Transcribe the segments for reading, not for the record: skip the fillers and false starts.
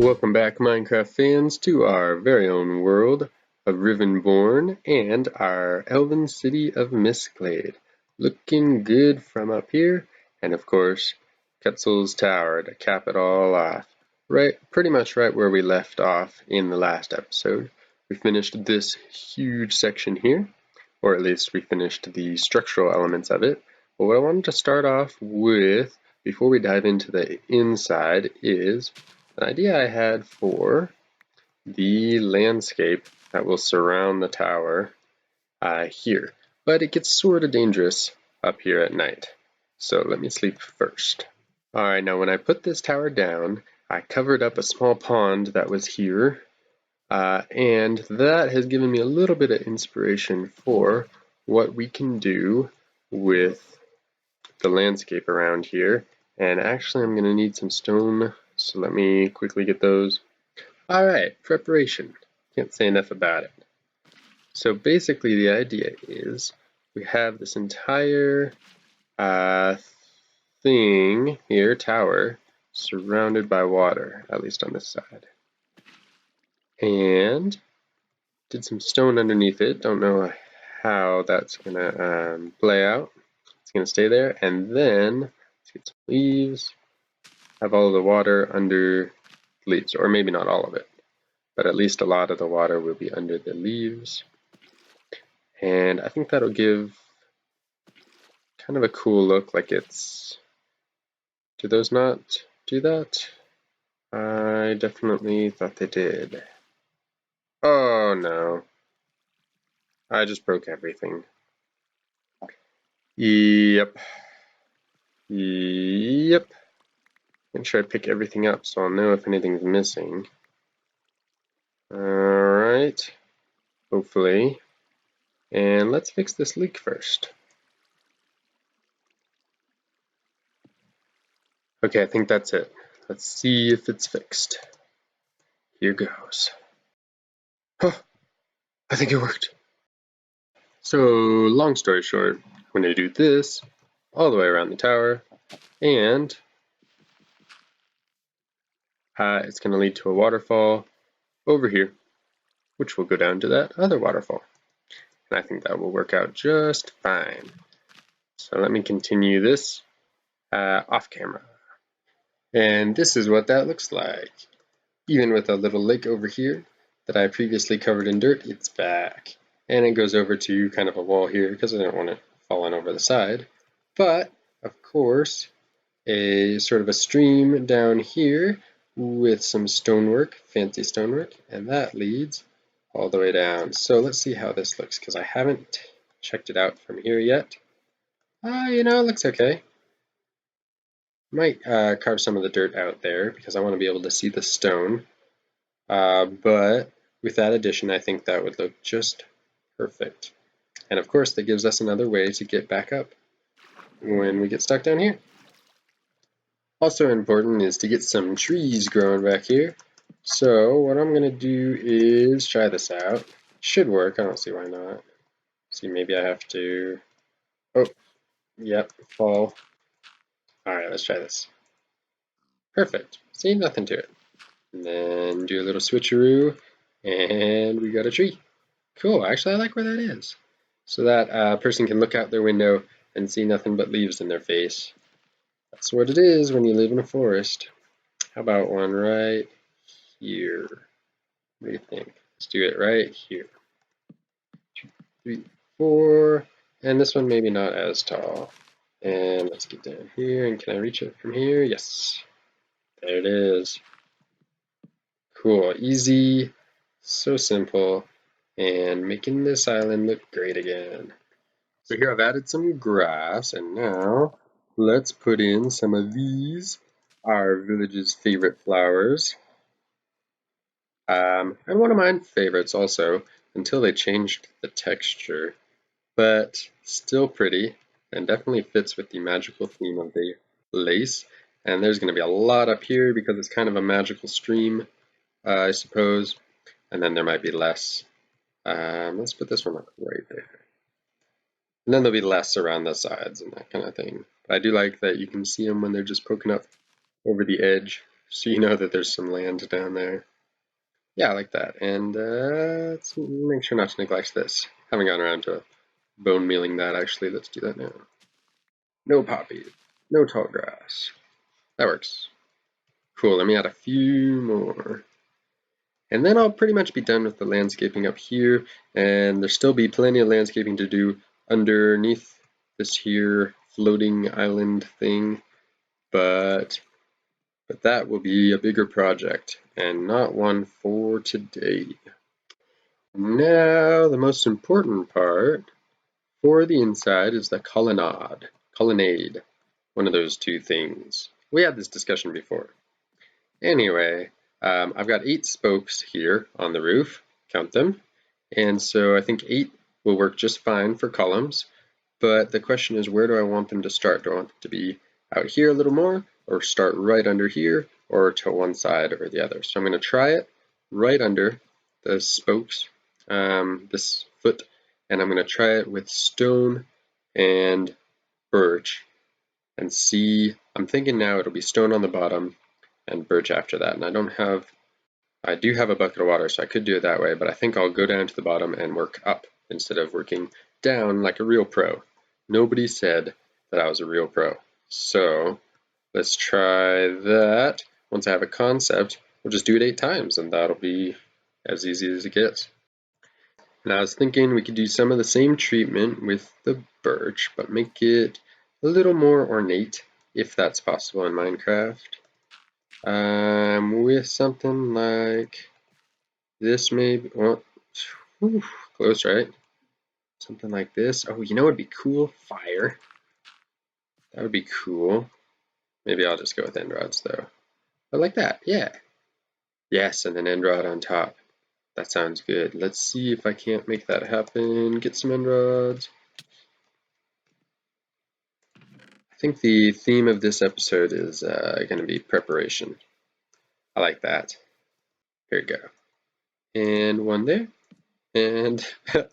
Welcome back, Minecraft fans, to our very own world of Rivenbourne and our elven city of Mistglade. Looking good from up here, and of course, Quetzal's tower to cap it all off. Pretty much right where we left off in the last episode. We finished this huge section here, or at least we finished the structural elements of it. But what I wanted to start off with, before we dive into the inside, is an idea I had for the landscape that will surround the tower here. But it gets sort of dangerous up here at night. So let me sleep first. Alright, now when I put this tower down, I covered up a small pond that was here. And that has given me a little bit of inspiration for what we can do with the landscape around here. And actually I'm going to need some stone, so let me quickly get those. Alright, preparation. Can't say enough about it. So basically the idea is we have this entire thing here, tower, surrounded by water, at least on this side. And did some stone underneath it. Don't know how that's going to play out. It's going to stay there. And then let's get some leaves. Have all of the water under the leaves, or maybe not all of it, but at least a lot of the water will be under the leaves. And I think that'll give kind of a cool look, like it's... Do those not do that? I definitely thought they did. Oh no. I just broke everything. Yep. Make sure I pick everything up so I'll know if anything's missing. Alright. Hopefully. And let's fix this leak first. Okay, I think that's it. Let's see if it's fixed. Here goes. Huh, I think it worked. So, long story short, when I do this, all the way around the tower, and it's going to lead to a waterfall over here, which will go down to that other waterfall. And I think that will work out just fine. So let me continue this off camera. And this is what that looks like. Even with a little lake over here that I previously covered in dirt, it's back. And it goes over to kind of a wall here because I don't want it falling over the side. But, of course, a sort of a stream down here with some stonework, fancy stonework, and that leads all the way down. So let's see how this looks, because I haven't checked it out from here yet. You know, it looks okay. Might carve some of the dirt out there because I want to be able to see the stone. But with that addition, I think that would look just perfect. And of course, that gives us another way to get back up when we get stuck down here. Also important is to get some trees growing back here. So what I'm going to do is try this out. Should work, I don't see why not. See, maybe I have to... Oh, yep, fall. Alright, let's try this. Perfect. See, nothing to it. And then do a little switcheroo, and we got a tree. Cool, actually I like where that is. So that person can look out their window and see nothing but leaves in their face. That's what it is when you live in a forest. How about one right here? What do you think? Let's do it right here. 2, 3, 4, and this one maybe not as tall. And let's get down here, and can I reach it from here? Yes. There it is. Cool, easy, so simple, and making this island look great again. So here I've added some grass, and now let's put in some of these, our village's favorite flowers. And one of my favorites also, until they changed the texture, but still pretty, and definitely fits with the magical theme of the lace. And there's going to be a lot up here because it's kind of a magical stream, I suppose, and then there might be less. Let's put this one up right there. And then there'll be less around the sides and that kind of thing. But I do like that you can see them when they're just poking up over the edge. so you know that there's some land down there. Yeah, I like that. And let's make sure not to neglect this. Haven't gotten around to bone mealing that actually. Let's do that now. No poppy, no tall grass. That works. Cool, let me add a few more. And then I'll pretty much be done with the landscaping up here, and there'll still be plenty of landscaping to do underneath this here floating island thing, but that will be a bigger project, and not one for today. Now, the most important part for the inside is the colonnade, one of those two things. We had this discussion before. Anyway, I've got 8 spokes here on the roof, count them, and so I think 8 will work just fine for columns, but the question is, where do I want them to start? Do I want them to be out here a little more, or start right under here, or to one side or the other? So I'm going to try it right under the spokes, this foot, and I'm going to try it with stone and birch and see. I'm thinking now it'll be stone on the bottom and birch after that. And I do have a bucket of water, so I could do it that way, but I think I'll go down to the bottom and work up instead of working down like a real pro. Nobody said that I was a real pro. So let's try that. Once I have a concept, we'll just do it 8 times, and that'll be as easy as it gets. And I was thinking we could do some of the same treatment with the birch, but make it a little more ornate, if that's possible in Minecraft. With something like this maybe, well, whew, close, right? Something like this. Oh, you know what would be cool? Fire. That would be cool. Maybe I'll just go with end rods though. But like that, yeah. Yes, and an end rod on top. That sounds good. Let's see if I can't make that happen. Get some end rods. I think the theme of this episode is going to be preparation. I like that. Here we go. And one there. And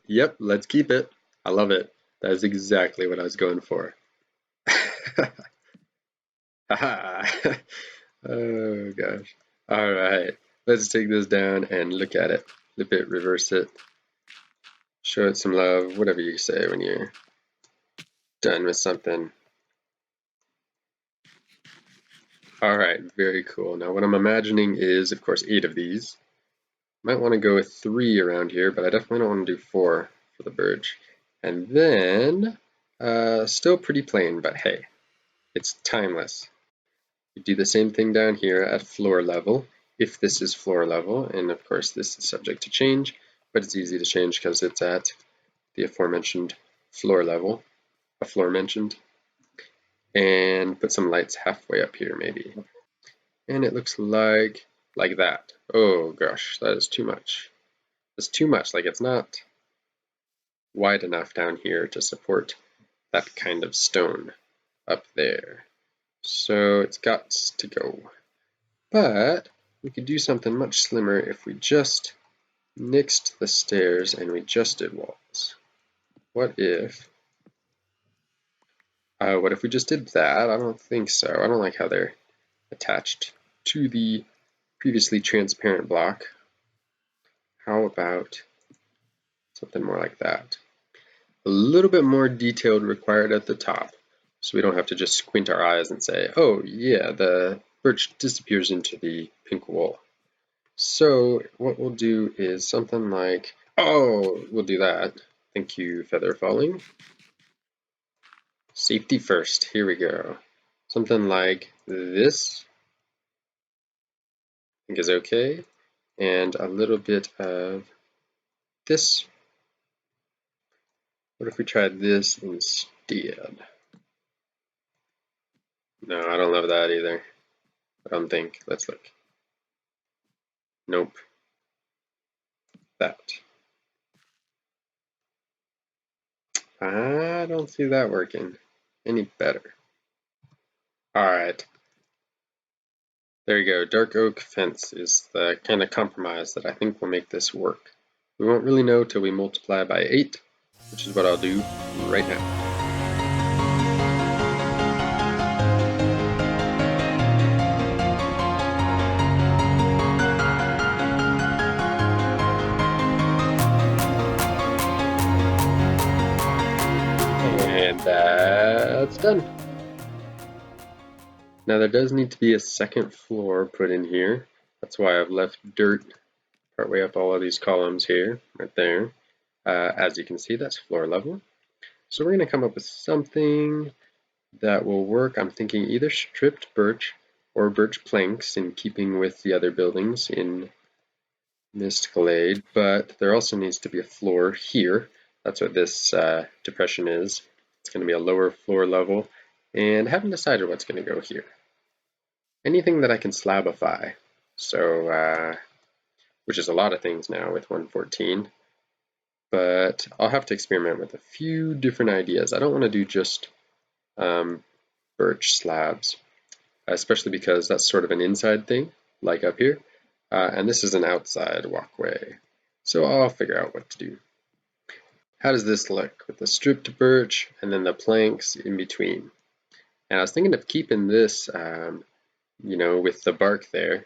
yep, let's keep it. I love it. That is exactly what I was going for. Haha. Oh gosh. All right. Let's take this down and look at it. Flip it, reverse it. Show it some love, whatever you say when you're done with something. All right, very cool. Now what I'm imagining is, of course, 8 of these. Might want to go with 3 around here, but I definitely don't want to do 4 for the birch. And then, still pretty plain, but hey, it's timeless. You do the same thing down here at floor level, if this is floor level, and of course this is subject to change, but it's easy to change because it's at the aforementioned floor level, aforementioned, and put some lights halfway up here maybe. And it looks like that. Oh gosh, that is too much. It's too much, like it's not wide enough down here to support that kind of stone up there. So it's got to go. But we could do something much slimmer if we just nixed the stairs and we just did walls. What if we just did that? I don't think so. I don't like how they're attached to the previously transparent block. How about something more like that? A little bit more detailed required at the top, so we don't have to just squint our eyes and say, oh yeah, the birch disappears into the pink wool. So what we'll do is something like, oh, we'll do that. Thank you, feather falling. Safety first, here we go. Something like this, I think is okay. And a little bit of this. What if we tried this instead? No, I don't love that either. I don't think. Let's look. Nope. That. I don't see that working any better. Alright. There you go. Dark oak fence is the kind of compromise that I think will make this work. We won't really know till we multiply by 8, which is what I'll do right now. it's done. Now there does need to be a second floor put in here. That's why I've left dirt partway up all of these columns here, right there. As you can see, that's floor level. So we're going to come up with something that will work. I'm thinking either stripped birch or birch planks in keeping with the other buildings in Mist Glade, but there also needs to be a floor here. That's what this depression is. It's going to be a lower floor level, and I haven't decided what's going to go here. Anything that I can slabify, so which is a lot of things now with 114, but I'll have to experiment with a few different ideas. I don't want to do just birch slabs, especially because that's sort of an inside thing, like up here, and this is an outside walkway. So I'll figure out what to do. How does this look with the stripped birch and then the planks in between? And I was thinking of keeping this, with the bark there.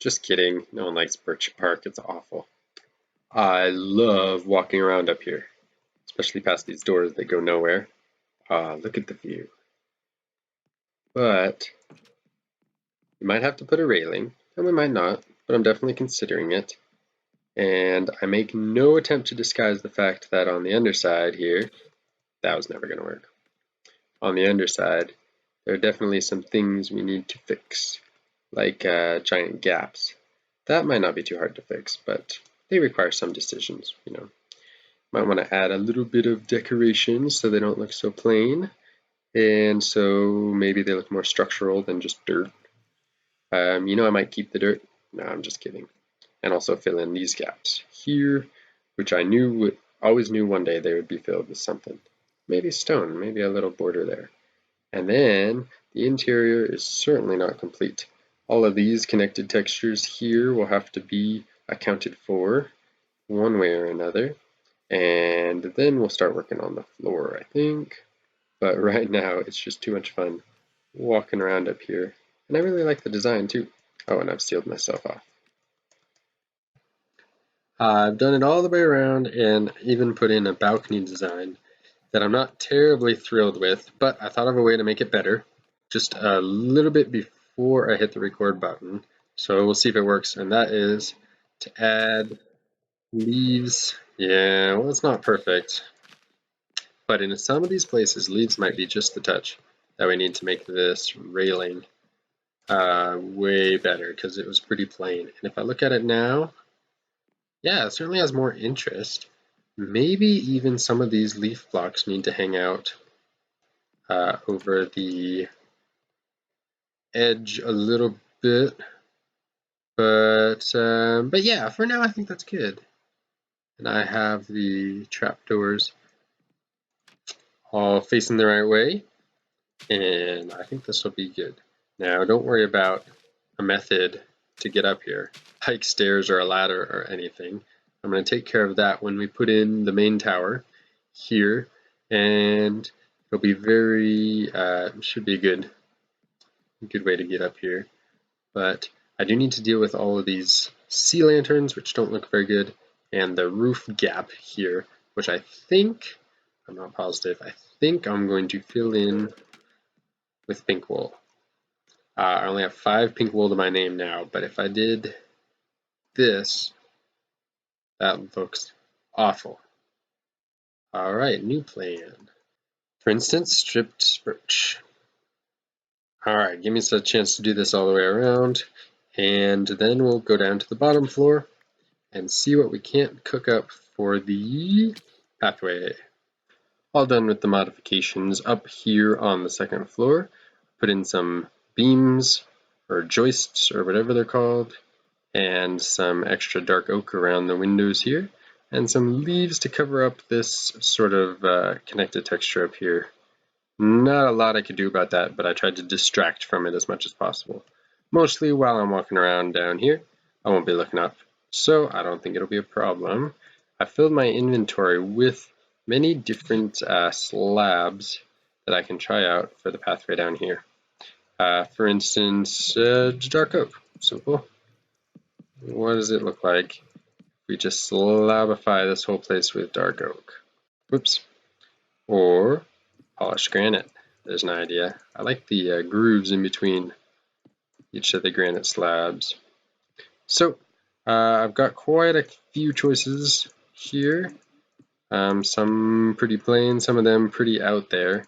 Just kidding, no one likes birch bark, it's awful. I love walking around up here, especially past these doors that go nowhere. Look at the view. But we might have to put a railing, and we might not, but I'm definitely considering it. And I make no attempt to disguise the fact that on the underside here, that was never going to work. On the underside, there are definitely some things we need to fix, like giant gaps. That might not be too hard to fix, but they require some decisions, Might want to add a little bit of decoration so they don't look so plain, and so maybe they look more structural than just dirt. I might keep the dirt. No, I'm just kidding. And also fill in these gaps here, which I always knew one day they would be filled with something. Maybe stone, maybe a little border there. And then the interior is certainly not complete. All of these connected textures here will have to be accounted for one way or another. And then we'll start working on the floor, I think. But right now it's just too much fun walking around up here. And I really like the design too. Oh, and I've sealed myself off. I've done it all the way around and even put in a balcony design that I'm not terribly thrilled with, but I thought of a way to make it better just a little bit before I hit the record button. So we'll see if it works, and that is to add leaves. Yeah, well, it's not perfect, but in some of these places, leaves might be just the touch that we need to make this railing way better, because it was pretty plain. And if I look at it now, yeah, it certainly has more interest. Maybe even some of these leaf blocks need to hang out over the edge a little bit, but yeah, for now I think that's good. And I have the trapdoors all facing the right way, and I think this will be good. Now, don't worry about a method to get up here, like stairs or a ladder or anything. I'm going to take care of that when we put in the main tower here, and it'll be should be a good way to get up here. But I do need to deal with all of these sea lanterns, which don't look very good, and the roof gap here, which I'm not positive, I think I'm going to fill in with pink wool. I only have 5 pink wool to my name now, but if I did this, that looks awful. All right, new plan. For instance, stripped birch. All right, give me a chance to do this all the way around, and then we'll go down to the bottom floor and see what we can't cook up for the pathway. All done with the modifications up here on the second floor. Put in some beams or joists or whatever they're called, and some extra dark oak around the windows here, and some leaves to cover up this sort of connected texture up here. Not a lot I could do about that, but I tried to distract from it as much as possible. Mostly while I'm walking around down here, I won't be looking up, so I don't think it'll be a problem. I filled my inventory with many different slabs that I can try out for the pathway down here. For instance, dark oak, simple. What does it look like if we just slabify this whole place with dark oak? Whoops. Or polished granite. There's an idea. I like the grooves in between each of the granite slabs. So I've got quite a few choices here. Some pretty plain, some of them pretty out there,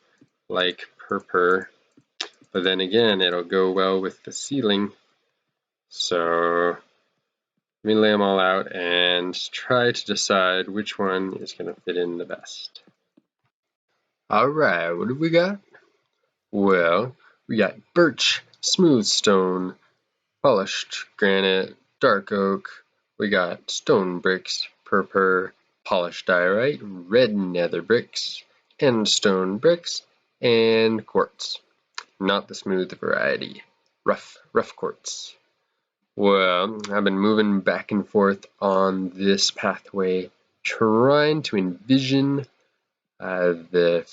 like purpur. But then again, it'll go well with the ceiling. So let me lay them all out and try to decide which one is going to fit in the best. Alright, what do we got? Well, we got birch, smooth stone, polished granite, dark oak. We got stone bricks, purpur, polished diorite, red nether bricks, and stone bricks, and quartz. Not the smooth variety. Rough quartz. Well, I've been moving back and forth on this pathway, trying to envision the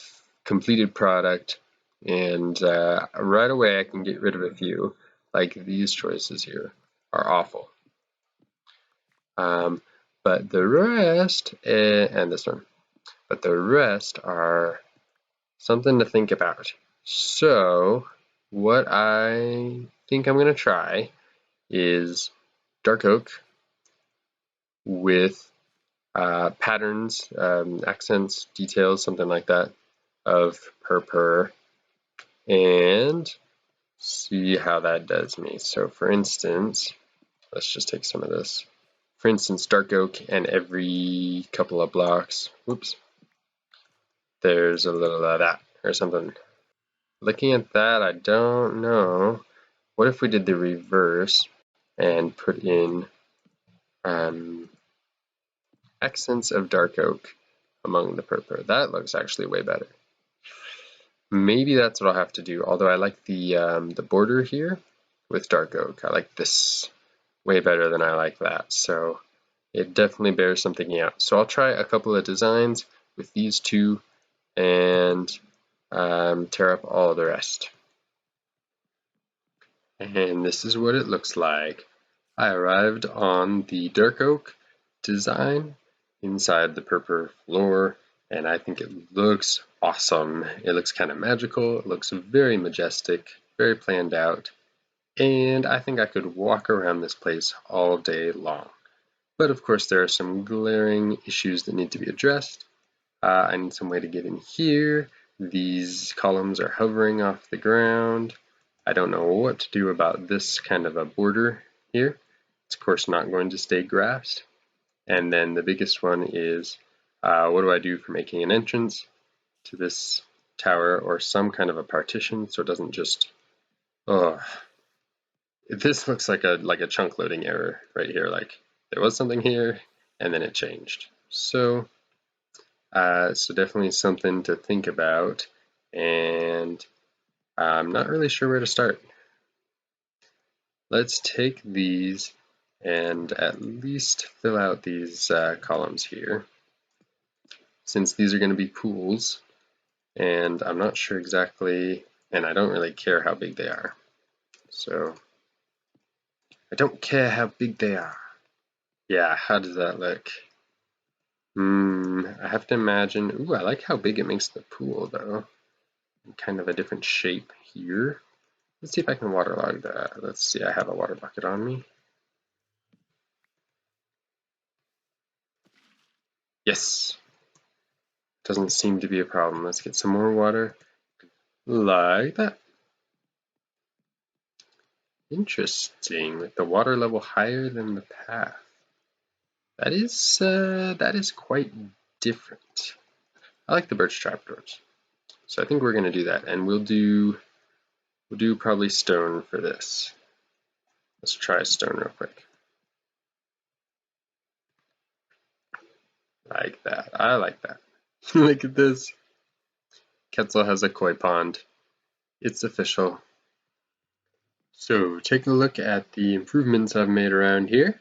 completed product, and right away I can get rid of a few, like these choices here are awful. But the rest, and this one, but the rest are something to think about. So what I think I'm going to try is dark oak with patterns, accents, details, something like that, of purpur, and see how that does me. So for instance, let's just take some of this. For instance, dark oak, and every couple of blocks, whoops, there's a little of that or something. Looking at that, I don't know. What if we did the reverse and put in accents of dark oak among the purpur? That looks actually way better. Maybe that's what I'll have to do, although I like the border here with dark oak. I like this way better than I like that, so it definitely bears some thinking out. So I'll try a couple of designs with these two and tear up all the rest. And this is what it looks like. I arrived on the dark oak design inside the purpur floor, and I think it looks awesome. It looks kind of magical, it looks very majestic, very planned out, and I think I could walk around this place all day long. But of course there are some glaring issues that need to be addressed. I need some way to get in here. These columns are hovering off the ground. I don't know what to do about this kind of a border here. It's of course not going to stay grass. And then the biggest one is, what do I do for making an entrance to this tower, or some kind of a partition so it doesn't just, this looks like a chunk loading error right here. Like there was something here and then it changed. So definitely something to think about, and I'm not really sure where to start. Let's take these and at least fill out these columns here, since these are going to be pools, and I'm not sure exactly, and I don't really care how big they are. So I don't care how big they are. Yeah, how does that look? I have to imagine. Ooh, I like how big it makes the pool though. Kind of a different shape here. Let's see if I can waterlog that. Let's see, I have a water bucket on me. Yes. Doesn't seem to be a problem. Let's get some more water. Like that. Interesting, with the water level higher than the path. That is quite different. I like the birch trapdoors. So I think we're gonna do that, and we'll do probably stone for this. Let's try stone real quick. Like that. I like that. Look at this. Quetzal has a koi pond. It's official. So take a look at the improvements I've made around here.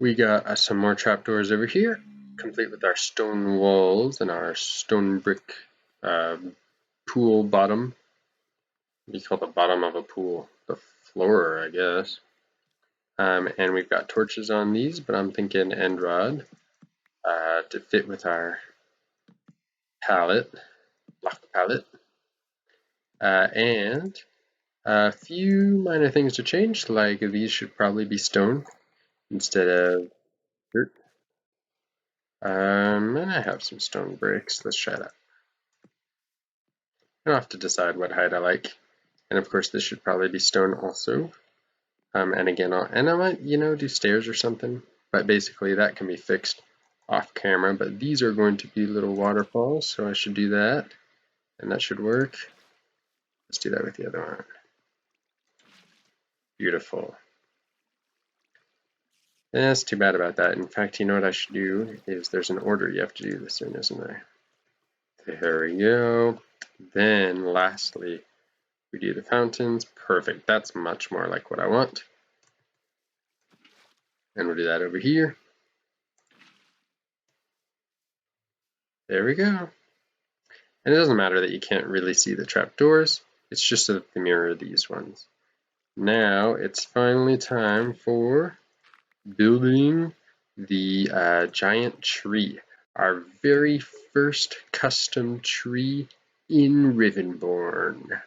We got some more trapdoors over here, complete with our stone walls and our stone brick pool bottom. What do you call the bottom of a pool? The floor, I guess. And we've got torches on these, but I'm thinking end rod to fit with our pallet, block pallet. And a few minor things to change, like these should probably be stone instead of dirt. And I have some stone bricks. Let's try that. I'll have to decide what height I like. And of course, this should probably be stone also. And again, I might, do stairs or something. But basically, that can be fixed off camera. But these are going to be little waterfalls, so I should do that. And that should work. Let's do that with the other one. Beautiful. That's too bad about that. In fact, you know what I should do is there's an order you have to do this in, isn't there? There we go. Then lastly, we do the fountains. Perfect. That's much more like what I want. And we'll do that over here. There we go. And it doesn't matter that you can't really see the trapdoors. It's just so that they mirror these ones. Now it's finally time for building the giant tree. Our very first custom tree in Rivenbourne.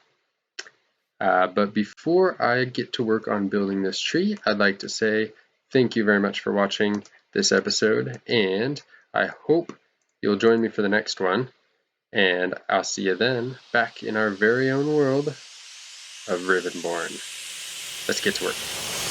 But before I get to work on building this tree, I'd like to say thank you very much for watching this episode, and I hope you'll join me for the next one, and I'll see you then back in our very own world of Rivenbourne. Let's get to work.